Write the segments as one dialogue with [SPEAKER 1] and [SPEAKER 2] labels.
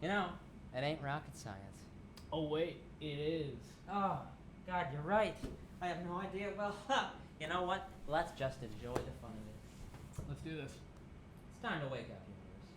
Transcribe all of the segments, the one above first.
[SPEAKER 1] You know, it ain't rocket science.
[SPEAKER 2] Oh wait, it is.
[SPEAKER 1] Oh, God, you're right. I have no idea. Well, you know what? Let's just enjoy the fun of it.
[SPEAKER 2] Let's do this.
[SPEAKER 1] It's time to wake up, universe.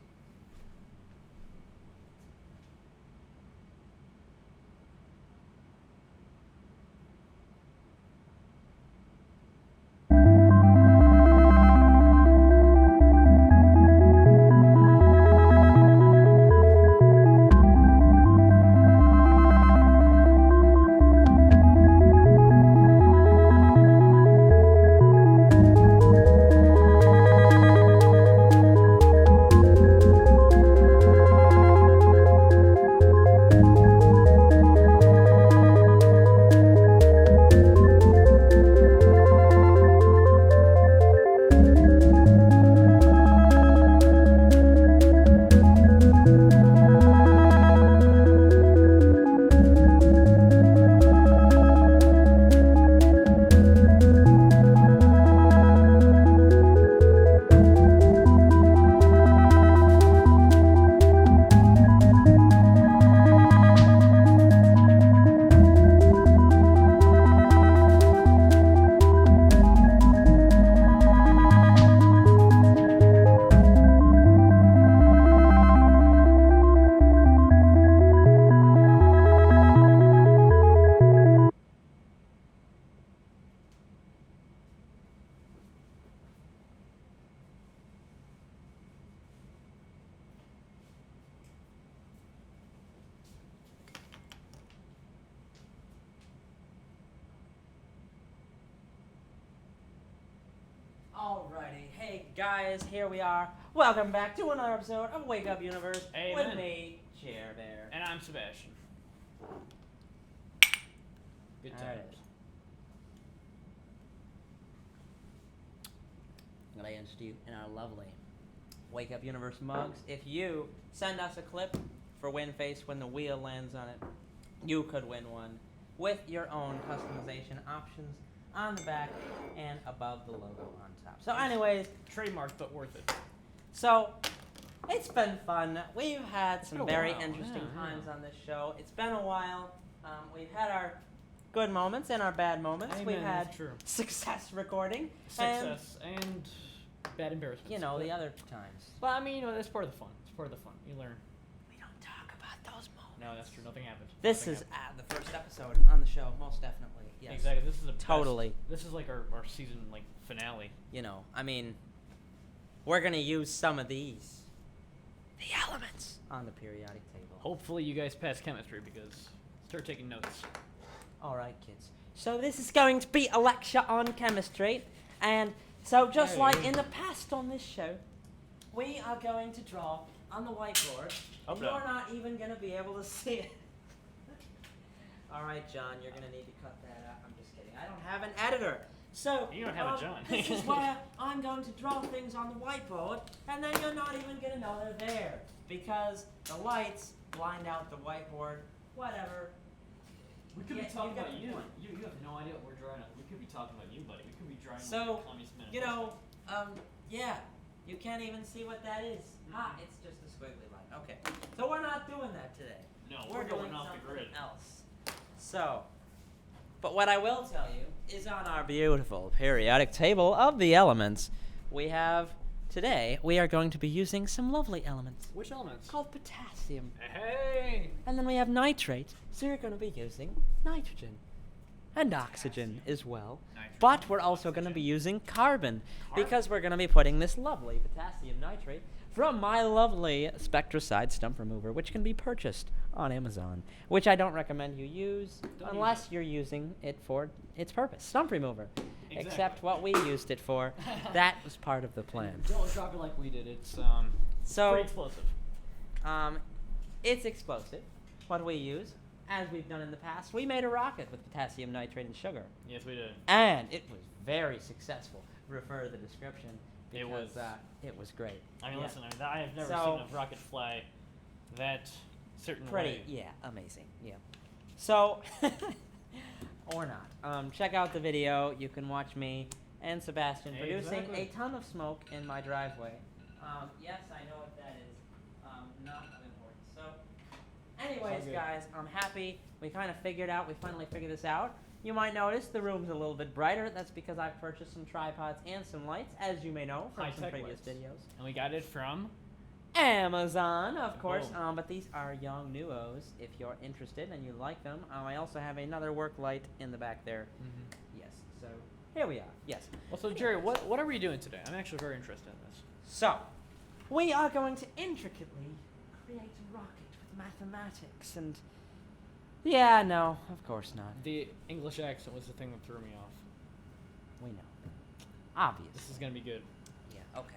[SPEAKER 1] Alrighty, hey guys, here we are. Welcome back to another episode of Wake Up Universe
[SPEAKER 2] Amen.
[SPEAKER 1] with me, Chair Bear.
[SPEAKER 2] And I'm Sebastian. Good
[SPEAKER 1] All
[SPEAKER 2] times.
[SPEAKER 1] right. I'm gonna interest you in our lovely Wake Up Universe mugs. If you send us a clip for Winface when the wheel lands on it, you could win one with your own customization options on the back and above the logo on top. So anyways,
[SPEAKER 2] Trademark, but worth it.
[SPEAKER 1] so it's been fun. We've had
[SPEAKER 2] been
[SPEAKER 1] some
[SPEAKER 2] a
[SPEAKER 1] very
[SPEAKER 2] while,
[SPEAKER 1] interesting
[SPEAKER 2] yeah.
[SPEAKER 1] times on this show. It's been a while. We've had our good moments and our bad moments.
[SPEAKER 2] Amen,
[SPEAKER 1] We've had
[SPEAKER 2] that's true.
[SPEAKER 1] success recording.
[SPEAKER 2] Success and bad embarrassments.
[SPEAKER 1] And, you know,
[SPEAKER 2] but,
[SPEAKER 1] the other times.
[SPEAKER 2] But I mean, you know, that's part of the fun. It's part of the fun. You learn.
[SPEAKER 1] We don't talk about those moments.
[SPEAKER 2] No, that's true. Nothing happened.
[SPEAKER 1] This
[SPEAKER 2] Nothing
[SPEAKER 1] is
[SPEAKER 2] happened.
[SPEAKER 1] the first episode on the show, most definitely. Yes.
[SPEAKER 2] Exactly. This is a
[SPEAKER 1] Totally.
[SPEAKER 2] This is like our season like finale.
[SPEAKER 1] You know, I mean, we're going to use some of these. The elements on the periodic table.
[SPEAKER 2] Hopefully, you guys pass chemistry because start taking notes.
[SPEAKER 1] All right, kids. So this is going to be a lecture on chemistry. And so just like in the past on this show, we are going to draw on the whiteboard.
[SPEAKER 2] Up
[SPEAKER 1] And
[SPEAKER 2] down.
[SPEAKER 1] you're not even going to be able to see it. All right, John, you're going to need to cut that out. I'm just kidding. I don't have an editor. So
[SPEAKER 2] You don't have a John.
[SPEAKER 1] this is where I'm going to draw things on the whiteboard, and then you're not even going to know they're there because the lights blind out the whiteboard. Whatever.
[SPEAKER 2] We could
[SPEAKER 1] Yeah,
[SPEAKER 2] be talking
[SPEAKER 1] you got
[SPEAKER 2] about
[SPEAKER 1] the
[SPEAKER 2] you.
[SPEAKER 1] point.
[SPEAKER 2] You have no idea what we're drawing. We could be talking about you, buddy. We could be drawing
[SPEAKER 1] So,
[SPEAKER 2] like Communist
[SPEAKER 1] You
[SPEAKER 2] Manifesto.
[SPEAKER 1] know, yeah, you can't even see what that is. Ah, it's just a squiggly line. Okay, so we're not doing that today.
[SPEAKER 2] No,
[SPEAKER 1] We're
[SPEAKER 2] we're going
[SPEAKER 1] doing
[SPEAKER 2] off the
[SPEAKER 1] something
[SPEAKER 2] grid.
[SPEAKER 1] else. So, but what I will tell you is on our beautiful periodic table of the elements, we have today, we are going to be using some lovely elements
[SPEAKER 2] Which elements?
[SPEAKER 1] called potassium.
[SPEAKER 2] Hey!
[SPEAKER 1] And then we have nitrate, so you're going to be using nitrogen. And oxygen as well.
[SPEAKER 2] Nitrogen,
[SPEAKER 1] But we're also going to be using carbon because we're going to be putting this lovely potassium nitrate from my lovely Spectracide stump remover, which can be purchased on Amazon, which I don't recommend you use
[SPEAKER 2] Don't
[SPEAKER 1] unless
[SPEAKER 2] use it.
[SPEAKER 1] you're using it for its purpose, stump remover.
[SPEAKER 2] Exactly.
[SPEAKER 1] Except what we used it for. That was part of the plan.
[SPEAKER 2] Don't drop it like we did. It's
[SPEAKER 1] So-
[SPEAKER 2] pretty explosive.
[SPEAKER 1] It's explosive. What do we use? As we've done in the past, we made a rocket with potassium nitrate and sugar.
[SPEAKER 2] Yes, we did.
[SPEAKER 1] And it was very successful. Refer to the description
[SPEAKER 2] It
[SPEAKER 1] because
[SPEAKER 2] was.
[SPEAKER 1] it was great.
[SPEAKER 2] I mean,
[SPEAKER 1] Yeah.
[SPEAKER 2] listen. I have never
[SPEAKER 1] So-
[SPEAKER 2] seen a rocket fly that certain
[SPEAKER 1] Pretty,
[SPEAKER 2] way.
[SPEAKER 1] yeah, amazing, yeah. So, or not. Check out the video. You can watch me and Sebastian producing
[SPEAKER 2] Exactly.
[SPEAKER 1] a ton of smoke in my driveway. Yes, I know what that is. Not of importance. So, Anyways,
[SPEAKER 3] good.
[SPEAKER 1] guys, I'm happy we finally figured this out. You might notice the room's a little bit brighter. That's because I've purchased some tripods and some lights, as you may know from some
[SPEAKER 3] High-tech
[SPEAKER 1] previous
[SPEAKER 3] lights.
[SPEAKER 1] videos.
[SPEAKER 3] And we got it from.
[SPEAKER 1] Amazon, of course.
[SPEAKER 3] Boom.
[SPEAKER 1] But these are young nuos. If you're interested and you like them, I also have another work light in the back there. Yes. So here we are. Yes.
[SPEAKER 3] Well, so Jerry, what are we doing today? I'm actually very interested in this.
[SPEAKER 1] So we are going to intricately create a rocket with mathematics and. Yeah, no, of course not.
[SPEAKER 3] The English accent was the thing that threw me off.
[SPEAKER 1] We know. Obvious.
[SPEAKER 3] This is gonna be good.
[SPEAKER 1] Yeah, okay.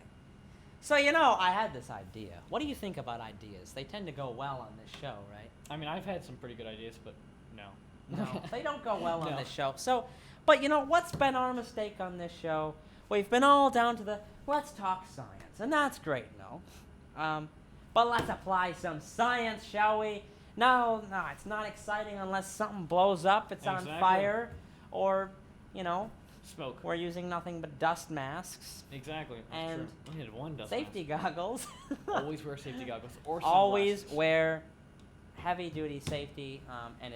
[SPEAKER 1] So, I had this idea. What do you think about ideas? They tend to go well on this show, right?
[SPEAKER 3] I mean, I've had some pretty good ideas, but no.
[SPEAKER 1] No, they don't go well on
[SPEAKER 3] No.
[SPEAKER 1] this show. So, but what's been our mistake on this show? We've been all down to the let's talk science, and that's great, but let's apply some science, shall we? No, it's not exciting unless something blows up, it's on
[SPEAKER 3] Exactly.
[SPEAKER 1] fire, or,
[SPEAKER 3] Smoke.
[SPEAKER 1] we're using nothing but dust masks,
[SPEAKER 3] Exactly. That's
[SPEAKER 1] And
[SPEAKER 3] true. We had one dust
[SPEAKER 1] safety goggles.
[SPEAKER 3] mask. Always wear safety goggles or
[SPEAKER 1] Always
[SPEAKER 3] sunglasses.
[SPEAKER 1] wear heavy-duty safety, and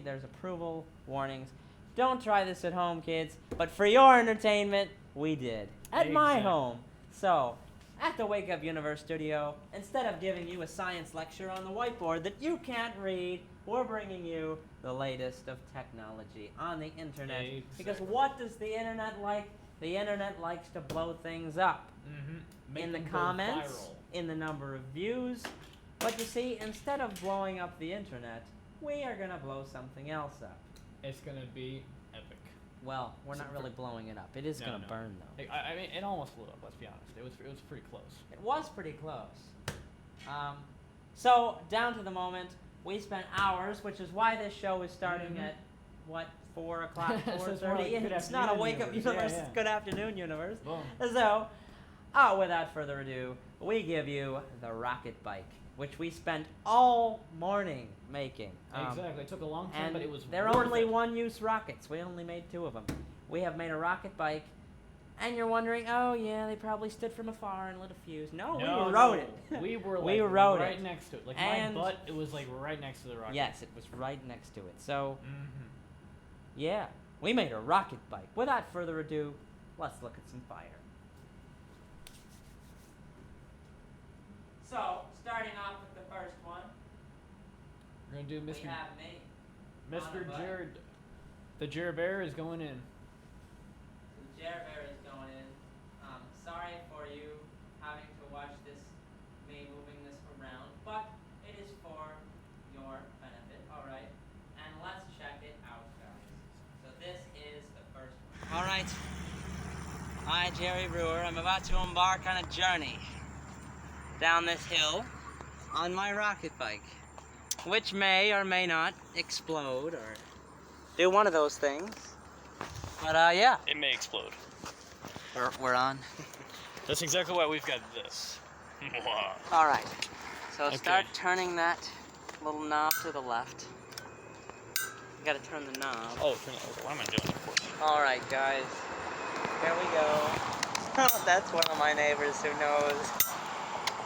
[SPEAKER 1] there's approval warnings. Don't try this at home, kids, but for your entertainment, we did. At my
[SPEAKER 3] Exactly.
[SPEAKER 1] home. So, at the Wake Up Universe studio, instead of giving you a science lecture on the whiteboard that you can't read, we're bringing you the latest of technology on the internet. Because
[SPEAKER 3] Exactly.
[SPEAKER 1] what does the internet like? The internet likes to blow things up.
[SPEAKER 3] Mm-hmm.
[SPEAKER 1] In the comments, in the number of views. But you see, instead of blowing up the internet, we are going to blow something else up.
[SPEAKER 3] It's gonna be epic.
[SPEAKER 1] Well, we're not
[SPEAKER 3] So
[SPEAKER 1] really blowing it up. It is
[SPEAKER 3] No,
[SPEAKER 1] going to
[SPEAKER 3] no.
[SPEAKER 1] burn, though.
[SPEAKER 3] I mean, it almost blew up. Let's be honest. It was pretty close.
[SPEAKER 1] It was pretty close. So, down to the moment, we spent hours, which is why this show is starting
[SPEAKER 3] Mhm.
[SPEAKER 1] at, 4 o'clock,
[SPEAKER 3] So it's more
[SPEAKER 1] 4:30?
[SPEAKER 3] like Good
[SPEAKER 1] It's not a
[SPEAKER 3] Afternoon
[SPEAKER 1] Wake Up
[SPEAKER 3] Universe.
[SPEAKER 1] Universe,
[SPEAKER 3] Yeah,
[SPEAKER 1] it's
[SPEAKER 3] yeah.
[SPEAKER 1] Good Afternoon Universe.
[SPEAKER 3] Boom.
[SPEAKER 1] So, without further ado, we give you the rocket bike, which we spent all morning making.
[SPEAKER 3] Exactly. It took a long time,
[SPEAKER 1] And
[SPEAKER 3] but it was
[SPEAKER 1] they're
[SPEAKER 3] worth
[SPEAKER 1] only
[SPEAKER 3] it.
[SPEAKER 1] one-use rockets. We only made 2 of them. We have made a rocket bike, and you're wondering, oh yeah, they probably stood from afar and lit a fuse. No,
[SPEAKER 3] No,
[SPEAKER 1] we rode
[SPEAKER 3] no.
[SPEAKER 1] it.
[SPEAKER 3] We were like
[SPEAKER 1] We rode
[SPEAKER 3] right
[SPEAKER 1] it.
[SPEAKER 3] next to it. Like
[SPEAKER 1] And-
[SPEAKER 3] my butt, it was like right next to the rocket.
[SPEAKER 1] Yes, it was right next to it. So,
[SPEAKER 3] Mm-hmm.
[SPEAKER 1] yeah, we made a rocket bike. Without further ado, let's look at some fire. So, starting off with the first one,
[SPEAKER 3] We're gonna do
[SPEAKER 1] we
[SPEAKER 3] Mr.
[SPEAKER 1] have me.
[SPEAKER 3] Mr.
[SPEAKER 1] on a bike.
[SPEAKER 3] Jared. The Jared Bear is going in.
[SPEAKER 1] The Jer Bear is going in. Sorry for you having to watch this, me moving this around, but it is for your benefit, alright? And let's check it out, guys. So this is the first one. Alright. I, Jerry Brewer, am about to embark on a journey down this hill on my rocket bike, which may or may not explode or do one of those things. But yeah.
[SPEAKER 2] It may explode.
[SPEAKER 1] We're on.
[SPEAKER 2] That's exactly why we've got this.
[SPEAKER 1] All right. So
[SPEAKER 2] Okay.
[SPEAKER 1] start turning that little knob to the left. You gotta turn the knob.
[SPEAKER 2] Oh, turn it over. What am I doing? Of course.
[SPEAKER 1] All right, guys. Here we go. That's one of my neighbors who knows.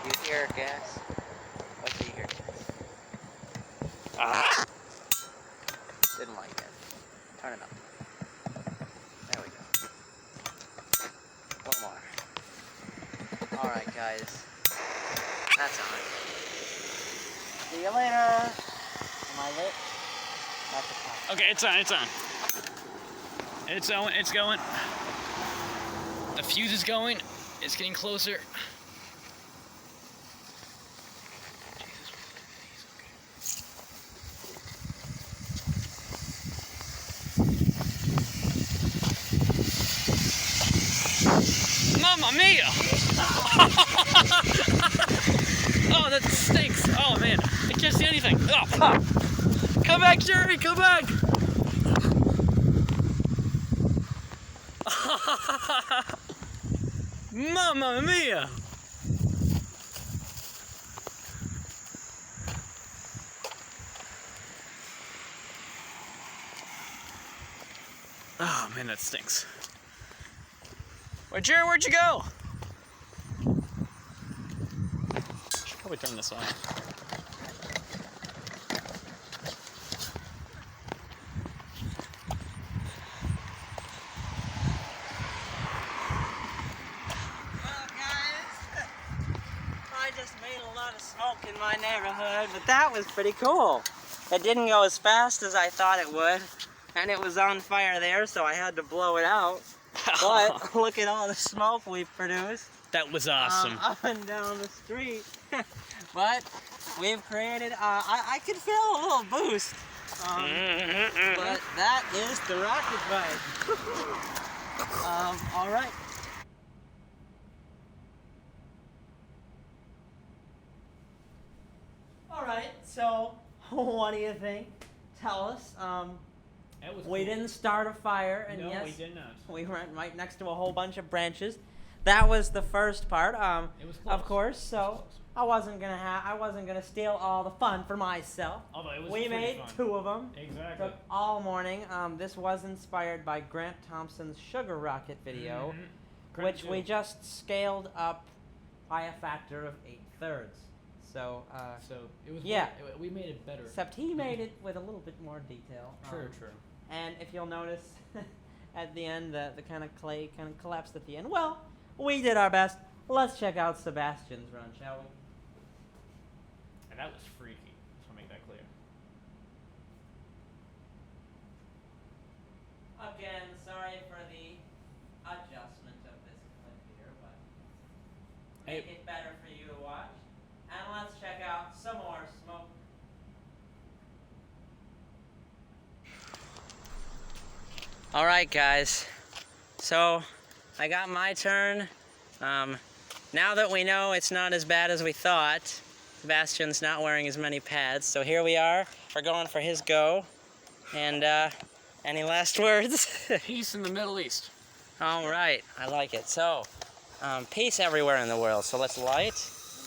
[SPEAKER 1] You hear gas? What do you hear?
[SPEAKER 2] Ah!
[SPEAKER 1] Didn't like it. Turn it up. There we go. One more. All right, guys. That's on. See you later. Am I lit? That's a top.
[SPEAKER 2] Okay, it's on. It's on. It's on. It's going. The fuse is going. It's getting closer. Mamma mia! Oh, that stinks. Oh man, I can't see anything. Oh, fuck. Come back, Jerry. Come back. Mamma mia! Oh man, that stinks. Wait, Jerry, where'd you go? Should probably turn this off.
[SPEAKER 1] just made a lot of smoke in my neighborhood, but that was pretty cool. It didn't go as fast as I thought it would, and it was on fire there, so I had to blow it out. But look at all the smoke we produced.
[SPEAKER 2] That was awesome.
[SPEAKER 1] Up and down the street. But we've created, I could feel a little boost. But that is the rocket bike. All right. All right, so what do you think? Tell us.
[SPEAKER 3] That was
[SPEAKER 1] We
[SPEAKER 3] cool.
[SPEAKER 1] didn't start a fire, and
[SPEAKER 3] No,
[SPEAKER 1] yes,
[SPEAKER 3] we did not.
[SPEAKER 1] we went right next to a whole bunch of branches. That was the first part.
[SPEAKER 3] It was close.
[SPEAKER 1] Of course.
[SPEAKER 3] It
[SPEAKER 1] So
[SPEAKER 3] was close.
[SPEAKER 1] I wasn't gonna steal all the fun for myself.
[SPEAKER 3] Although it was
[SPEAKER 1] We
[SPEAKER 3] pretty
[SPEAKER 1] made
[SPEAKER 3] fun.
[SPEAKER 1] 2 of them.
[SPEAKER 3] Exactly.
[SPEAKER 1] Took all morning. This was inspired by Grant Thompson's Sugar Rocket video,
[SPEAKER 3] Mhm.
[SPEAKER 1] which we
[SPEAKER 3] Credit
[SPEAKER 1] just scaled up by a factor of 8/3. So,
[SPEAKER 3] to- So it was.
[SPEAKER 1] yeah.
[SPEAKER 3] We made it better.
[SPEAKER 1] except he made it with a little bit more detail.
[SPEAKER 3] True. True.
[SPEAKER 1] And if you'll notice, at the end, the kind of clay kind of collapsed at the end. Well, we did our best. Let's check out Sebastian's run, shall we?
[SPEAKER 3] And that was freaky. Just want to make that clear.
[SPEAKER 1] Again, sorry for the adjustment of this clip here, but make it better for you to watch. And let's check out some more smoke. All right, guys. So I got my turn. Now that we know it's not as bad as we thought, Sebastian's not wearing as many pads. So here we are. We're going for his go. And any last words?
[SPEAKER 2] Peace in the Middle East.
[SPEAKER 1] All right, I like it. So, peace everywhere in the world. So let's light.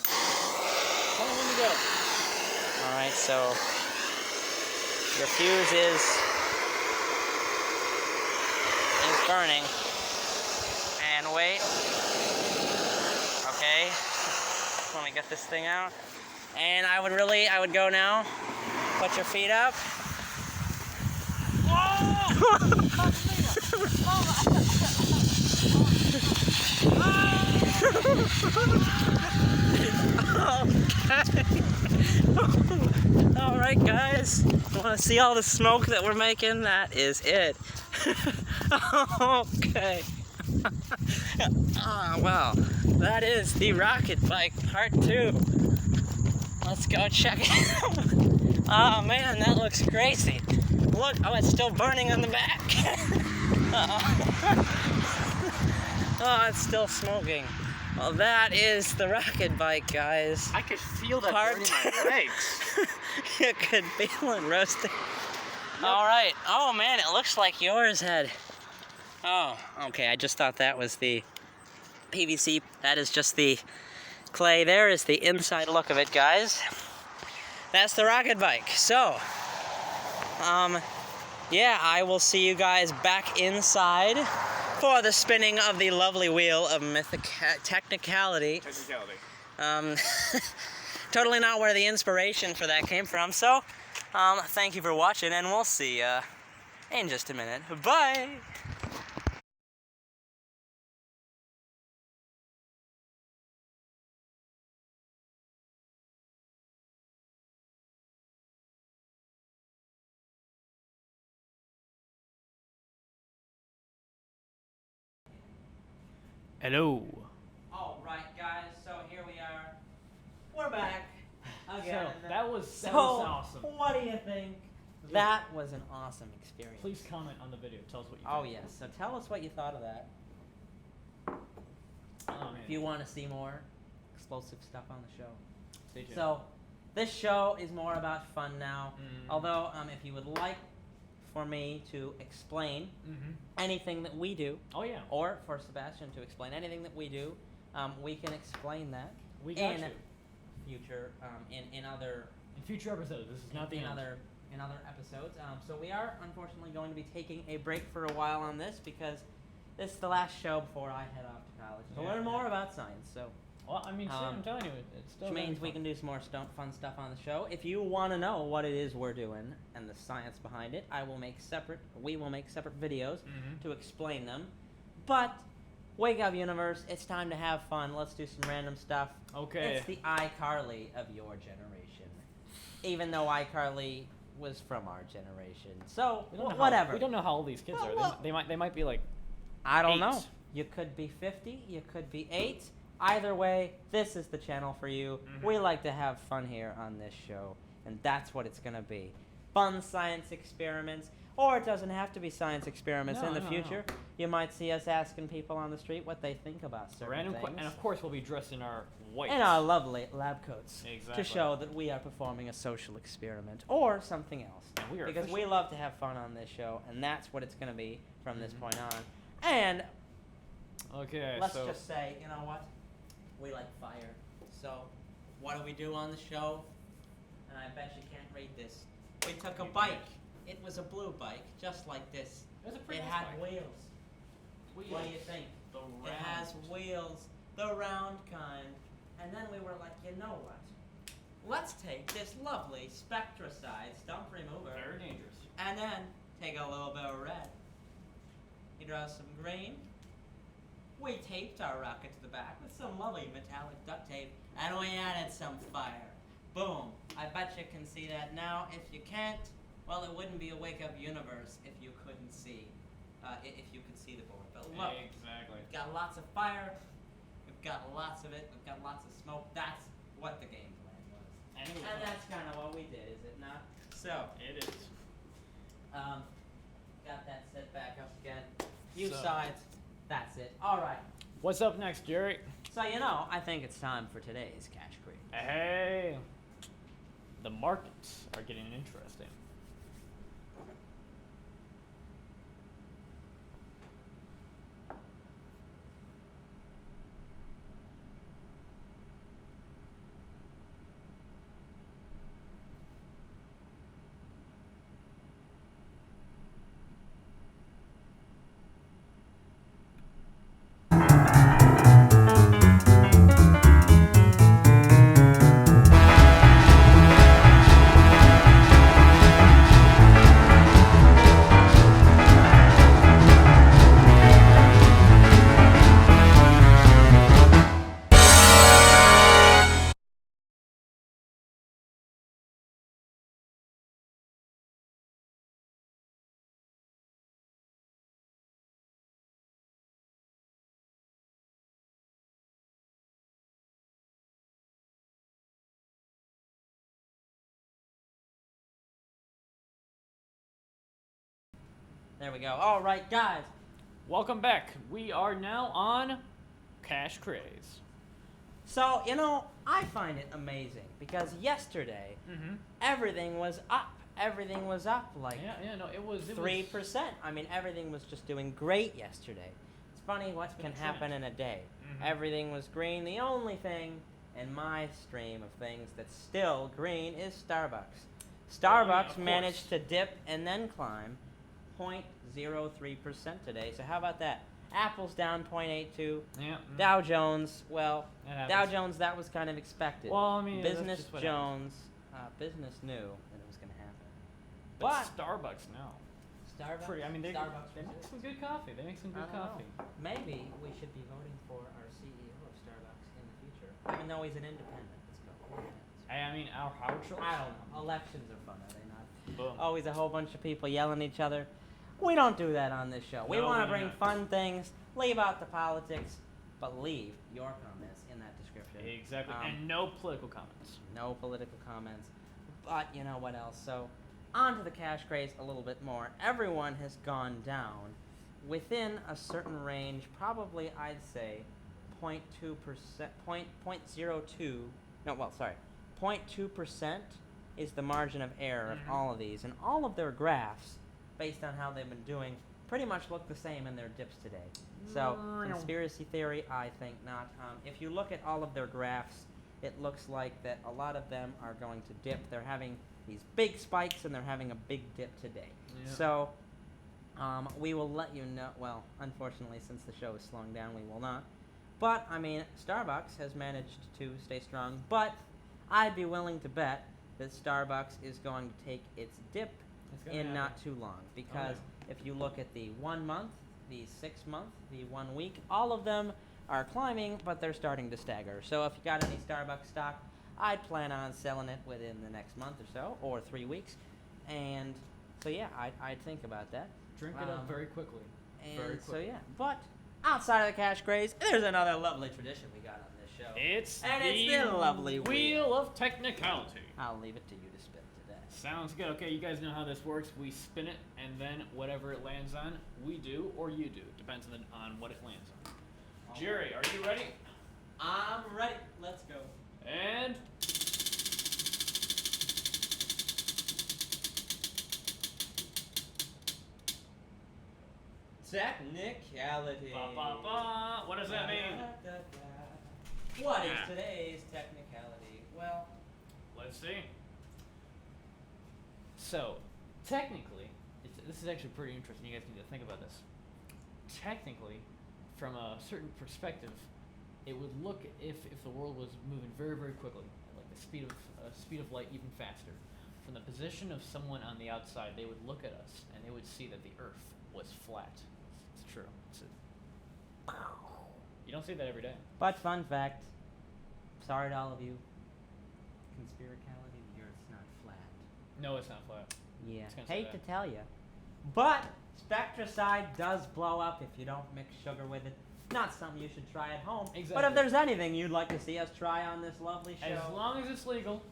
[SPEAKER 3] Tell me when to go.
[SPEAKER 1] All right, so your fuse is burning. And wait. Okay. Let me get this thing out. And I would go now. Put your feet up. All right, guys. Want to see all the smoke that we're making? That is it. Okay. Well, that is the rocket bike part 2. Let's go check it out. Oh man, that looks crazy. Look, oh, it's still burning on the back. Oh, it's still smoking. Well, that is the rocket bike, guys.
[SPEAKER 2] I could feel that
[SPEAKER 1] Part
[SPEAKER 2] burning my legs.
[SPEAKER 1] You could feel it roasting. All right. Oh man, it looks like yours had. Oh, okay. I just thought that was the PVC. That is just the clay. There is the inside look of it, guys. That's the rocket bike. So, yeah, I will see you guys back inside for the spinning of the lovely wheel of technicality. Totally not where the inspiration for that came from. So, thank you for watching, and we'll see ya in just a minute. Bye!
[SPEAKER 3] Hello.
[SPEAKER 1] All right, guys. So here we are. We're back again.
[SPEAKER 3] So that was
[SPEAKER 1] So,
[SPEAKER 3] awesome.
[SPEAKER 1] what do you think? That was an awesome experience.
[SPEAKER 3] Please comment on the video. Tell us what you
[SPEAKER 1] Oh
[SPEAKER 3] think.
[SPEAKER 1] yes. So tell us what you thought of that.
[SPEAKER 3] Oh, man.
[SPEAKER 1] If you want to see more explosive stuff on the show.
[SPEAKER 3] Stay tuned.
[SPEAKER 1] So, this show is more about fun now.
[SPEAKER 3] Mm.
[SPEAKER 1] Although, if you would like for me to explain anything that we do,
[SPEAKER 3] Oh yeah.
[SPEAKER 1] or for Sebastian to explain anything that we do, we can explain that
[SPEAKER 3] We got
[SPEAKER 1] in
[SPEAKER 3] you.
[SPEAKER 1] future, in other
[SPEAKER 3] In future episodes, this is not the
[SPEAKER 1] in
[SPEAKER 3] end.
[SPEAKER 1] other episodes. So we are unfortunately going to be taking a break for a while on this because this is the last show before I head off to college to
[SPEAKER 3] Yeah.
[SPEAKER 1] learn more about science. So.
[SPEAKER 3] Well, I mean, shit, I'm telling you, it's still.
[SPEAKER 1] Which
[SPEAKER 3] very
[SPEAKER 1] means we
[SPEAKER 3] fun.
[SPEAKER 1] can do some more fun stuff on the show. If you want to know what it is we're doing and the science behind it, we will make separate videos
[SPEAKER 3] Mhm.
[SPEAKER 1] to explain them. But Wake Up Universe, it's time to have fun. Let's do some random stuff.
[SPEAKER 3] Okay.
[SPEAKER 1] It's the iCarly of your generation. Even though iCarly was from our generation. So,
[SPEAKER 3] We don't know
[SPEAKER 1] whatever.
[SPEAKER 3] we don't know how old these kids
[SPEAKER 1] Well,
[SPEAKER 3] are.
[SPEAKER 1] well-
[SPEAKER 3] They might be like.
[SPEAKER 1] I don't
[SPEAKER 3] 8.
[SPEAKER 1] know. You could be 50, you could be 8. Either way, this is the channel for you.
[SPEAKER 3] Mhm.
[SPEAKER 1] We like to have fun here on this show, and that's what it's going to be. Fun science experiments, or it doesn't have to be science experiments
[SPEAKER 3] No,
[SPEAKER 1] in the
[SPEAKER 3] no,
[SPEAKER 1] future.
[SPEAKER 3] no.
[SPEAKER 1] You might see us asking people on the street what they think about certain
[SPEAKER 3] Random
[SPEAKER 1] things.
[SPEAKER 3] and of course we'll be dressed in our white.
[SPEAKER 1] In our lovely lab coats
[SPEAKER 3] Exactly.
[SPEAKER 1] to show that we are performing a social experiment or something else.
[SPEAKER 3] And we are
[SPEAKER 1] Because we
[SPEAKER 3] official.
[SPEAKER 1] love to have fun on this show, and that's what it's going to be from this
[SPEAKER 3] Mhm.
[SPEAKER 1] point on. And
[SPEAKER 3] Okay.
[SPEAKER 1] let's
[SPEAKER 3] so
[SPEAKER 1] just say, you know what? We like fire. So, what do we do on the show? And I bet you can't read this. We took a bike. It was a blue bike, just like this.
[SPEAKER 3] It was a pretty
[SPEAKER 1] It
[SPEAKER 3] nice
[SPEAKER 1] had
[SPEAKER 3] bike.
[SPEAKER 1] wheels. What do you think?
[SPEAKER 3] The
[SPEAKER 1] It has
[SPEAKER 3] round.
[SPEAKER 1] wheels, the round kind. And then we were like, you know what? Let's take this lovely Spectracide stump remover
[SPEAKER 3] Very dangerous.
[SPEAKER 1] and then take a little bit of red. You draw some green. We taped our rocket to the back with some lovely metallic duct tape, and we added some fire. Boom. I bet you can see that now. If you can't, well, it wouldn't be a Wake Up Universe if you couldn't see, if you could see the board. But look,
[SPEAKER 3] Exactly.
[SPEAKER 1] we've got lots of fire. We've got lots of it. We've got lots of smoke. That's what the game plan was.
[SPEAKER 3] And it was
[SPEAKER 1] And
[SPEAKER 3] fun.
[SPEAKER 1] that's kind of what we did, is it not? So,
[SPEAKER 3] It is.
[SPEAKER 1] got that set back up again. Few
[SPEAKER 3] So-
[SPEAKER 1] sides. That's it. All right.
[SPEAKER 3] What's up next, Jerry?
[SPEAKER 1] So, I think it's time for today's Cash Creek.
[SPEAKER 3] Hey. The markets are getting interesting.
[SPEAKER 1] There we go. All right, guys.
[SPEAKER 3] Welcome back. We are now on Cash Craze.
[SPEAKER 1] So, I find it amazing because yesterday
[SPEAKER 3] Mm-hmm.
[SPEAKER 1] everything was up. Everything was up like
[SPEAKER 3] Yeah, no, it was
[SPEAKER 1] 3%. I mean, everything was just doing great yesterday. It's funny what
[SPEAKER 3] been
[SPEAKER 1] can
[SPEAKER 3] a trend.
[SPEAKER 1] happen in a day.
[SPEAKER 3] Mhm.
[SPEAKER 1] Everything was green. The only thing in my stream of things that's still green is Starbucks. Starbucks
[SPEAKER 3] of
[SPEAKER 1] managed
[SPEAKER 3] course.
[SPEAKER 1] to dip and then climb 0.03% today. So how about that? Apple's down 0.82.
[SPEAKER 3] Yeah.
[SPEAKER 1] Dow Jones, well,
[SPEAKER 3] That
[SPEAKER 1] Dow
[SPEAKER 3] happens.
[SPEAKER 1] Jones, that was kind of expected.
[SPEAKER 3] Well, I mean, that's
[SPEAKER 1] Business
[SPEAKER 3] just what
[SPEAKER 1] Jones, business knew that it was going to happen.
[SPEAKER 3] But
[SPEAKER 1] But
[SPEAKER 3] Starbucks now.
[SPEAKER 1] Starbucks,
[SPEAKER 3] Pretty. I mean, they
[SPEAKER 1] Starbucks
[SPEAKER 3] make
[SPEAKER 1] was it?
[SPEAKER 3] some good coffee. They make some
[SPEAKER 1] I
[SPEAKER 3] good
[SPEAKER 1] don't know.
[SPEAKER 3] coffee.
[SPEAKER 1] Maybe we should be voting for our CEO of Starbucks in the future, even though he's an independent. Let's go.
[SPEAKER 3] Hey, I mean, our choice.
[SPEAKER 1] I don't know. Elections are fun, are they not?
[SPEAKER 3] Boom.
[SPEAKER 1] Always a whole bunch of people yelling at each other. We don't do that on this show. We
[SPEAKER 3] No,
[SPEAKER 1] want
[SPEAKER 3] we
[SPEAKER 1] to bring
[SPEAKER 3] don't.
[SPEAKER 1] fun things, leave out the politics, but leave your comments in that description.
[SPEAKER 3] Exactly.
[SPEAKER 1] Um,
[SPEAKER 3] And no political comments.
[SPEAKER 1] No political comments. But you know what else? So, on to the cash craze a little bit more. Everyone has gone down within a certain range, probably I'd say 0.2%, 0.02, no, well, sorry, 0.2% is the margin of error
[SPEAKER 3] Mhm.
[SPEAKER 1] of all of these. And all of their graphs, based on how they've been doing, pretty much look the same in their dips today. So, conspiracy theory, I think not. If you look at all of their graphs, it looks like that a lot of them are going to dip. They're having these big spikes and they're having a big dip today.
[SPEAKER 3] Yeah.
[SPEAKER 1] So, we will let you know. Well, unfortunately, since the show is slowing down, we will not. But, I mean, Starbucks has managed to stay strong. But I'd be willing to bet that Starbucks is going to take its dip
[SPEAKER 3] It's gonna
[SPEAKER 1] in
[SPEAKER 3] happen.
[SPEAKER 1] not too long. Because if you look at the 1 month, the 6 month, the 1 week. All of them are climbing, but they're starting to stagger. So if you got any Starbucks stock, I'd plan on selling it within the next month or so, or 3 weeks. And so yeah, I'd think about that.
[SPEAKER 3] Drink it up very quickly.
[SPEAKER 1] And
[SPEAKER 3] Very
[SPEAKER 1] so
[SPEAKER 3] quickly.
[SPEAKER 1] yeah, but outside of the cash craze, there's another lovely tradition we got on this show.
[SPEAKER 3] It's
[SPEAKER 1] the lovely
[SPEAKER 3] wheel of technicality.
[SPEAKER 1] I'll leave it to you to spin today.
[SPEAKER 3] Sounds good. Okay, you guys know how this works. We spin it, and then whatever it lands on, we do or you do. Depends on what it lands on. Jerry, are you ready?
[SPEAKER 1] I'm ready. Let's go.
[SPEAKER 3] And
[SPEAKER 1] Technicality.
[SPEAKER 3] ba ba ba. What does that mean?
[SPEAKER 1] What is
[SPEAKER 3] Yeah.
[SPEAKER 1] today's technicality? Well,
[SPEAKER 3] Let's see. So, technically, this is actually pretty interesting. You guys need to think about this. Technically, from a certain perspective, it would look if the world was moving very, very quickly, at like the speed of light, even faster. From the position of someone on the outside, they would look at us and they would see that the Earth was flat. It's true. You don't see that every day.
[SPEAKER 1] but fun fact. Sorry to all of you. Conspiracality, the Earth's not flat.
[SPEAKER 3] No, it's not flat.
[SPEAKER 1] Yeah.
[SPEAKER 3] It's gonna say
[SPEAKER 1] Hate to
[SPEAKER 3] that.
[SPEAKER 1] tell you. But Spectracide does blow up if you don't mix sugar with it. Not something you should try at home. But
[SPEAKER 3] Exactly.
[SPEAKER 1] if there's anything you'd like to see us try on this lovely show.
[SPEAKER 3] As long as it's legal.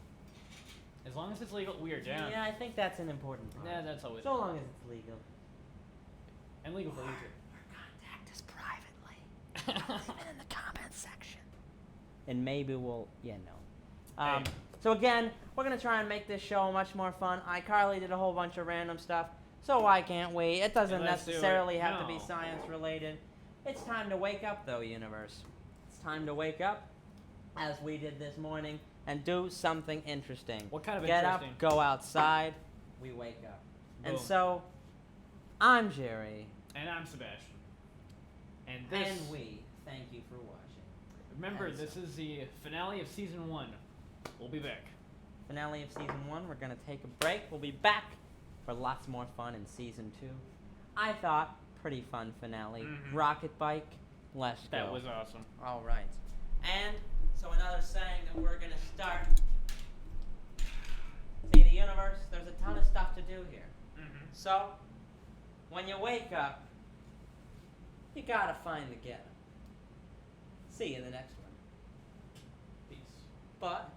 [SPEAKER 3] As long as it's legal, we are down.
[SPEAKER 1] Yeah, I think that's an important part.
[SPEAKER 3] Yeah, that's always
[SPEAKER 1] So long as it's legal.
[SPEAKER 3] and legal for you
[SPEAKER 1] Contact us privately.
[SPEAKER 3] too.
[SPEAKER 1] Leave it in the comments section. And maybe we'll, no.
[SPEAKER 3] Hey.
[SPEAKER 1] So again, we're gonna try and make this show much more fun. iCarly did a whole bunch of random stuff, so why can't we? It doesn't
[SPEAKER 3] Let's do it.
[SPEAKER 1] necessarily have to be
[SPEAKER 3] No.
[SPEAKER 1] science related. It's time to wake up, though, universe. It's time to wake up, as we did this morning, and do something interesting.
[SPEAKER 3] What kind of
[SPEAKER 1] Get
[SPEAKER 3] interesting?
[SPEAKER 1] up, go outside. We wake up, and
[SPEAKER 3] Boom.
[SPEAKER 1] so I'm Jerry,
[SPEAKER 3] And I'm Sebastian. And this
[SPEAKER 1] and we thank you for watching.
[SPEAKER 3] remember
[SPEAKER 1] and
[SPEAKER 3] this
[SPEAKER 1] so-
[SPEAKER 3] is the finale of season 1. We'll be back.
[SPEAKER 1] Finale of season 1. We're gonna take a break. We'll be back for lots more fun in season 2. I thought pretty fun finale.
[SPEAKER 3] Mhm.
[SPEAKER 1] Rocket bike. Let's go.
[SPEAKER 3] That was awesome.
[SPEAKER 1] All right. And so another saying that we're gonna start. See, the universe. There's a ton of stuff to do here.
[SPEAKER 3] Mm-hmm.
[SPEAKER 1] So when you wake up, you gotta find the get 'em. See you in the next one.
[SPEAKER 3] Peace.
[SPEAKER 1] But